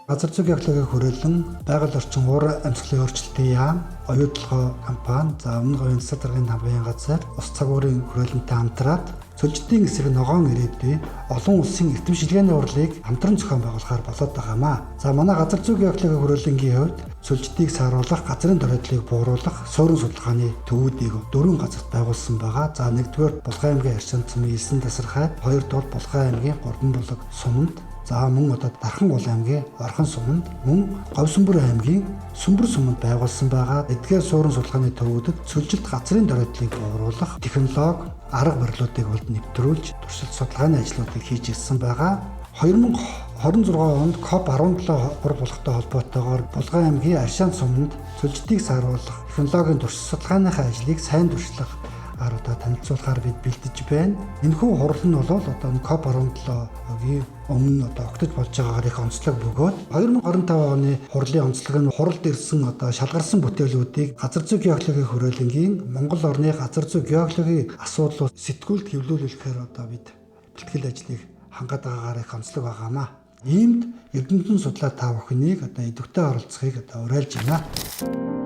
Газар зүйн геологийн хүрээлэн байгаль орчин уур амьсгалын өөрчлөлтийн яам, оюутлогоо компани, за өмнө говийн засаг даргын хамгааллын газар, ус цагуурын хүрээлэнтэй хамтраад цөлжидийн эсрэг ногоон ирээдүй олон улсын эрдэм шилгээний урлыг хамтран зохион байгуулахаар болоод байгаамаа. За манай газар зүйн геологийн хүрээлэнгийн хувьд цөлжидийг сааруулах, газрын доройдлыг бууруулах, суурин судалгааны төвүүдийг 4 газарт байгуулсан байгаа. За 1-р Булган аймгийн Аршин цэм 9 тасархай, 2-р Булган аймгийн Гурванбулаг суманд, за мөн одоо Дархан гол аймгийн Орхон суманд, мөн Говьсөнбөр аймгийн Сүмбэр суманд байгуулсан байгаа. Эдгээр суурин судалгааны төвүүдэд цөлжилт газрын доройдлыг бууруулах технологи, арга барилуудыг улд нэвтрүүлж туршилт судалгааны ажлуудыг хийж ирсэн байгаа. 2026 онд COP17 хур булгатай холбоотойгоор Булган аймгийн Аршин суманд цөлжидийг сааруулах технологийн туршилт судалгааныхаа ажлыг сайн туршлах одоо танилцуулахаар бид бэлдэж байна. Энэхүү хурал нь бол одоо COP17-гийн өмнө одоо огтж болж байгаагаар их онцлог бөгөөд 2025 оны хурлын онцлог нь хуралд ирсэн одоо шалгарсан бүтээлүүдийг газар зүйн геологийн хүрээлэнгийн Монгол орны газар зүйн геологийн асуудлууд сэтгүүлд хэвлүүлэхээр одоо бид бэлтгэл ажлыг хангаад байгаагаар их онцлог байгаамаа. Иймд Эрдэмтэн судлаа та бүхнийг одоо идэвхтэй оролцохыг одоо уриалж байна.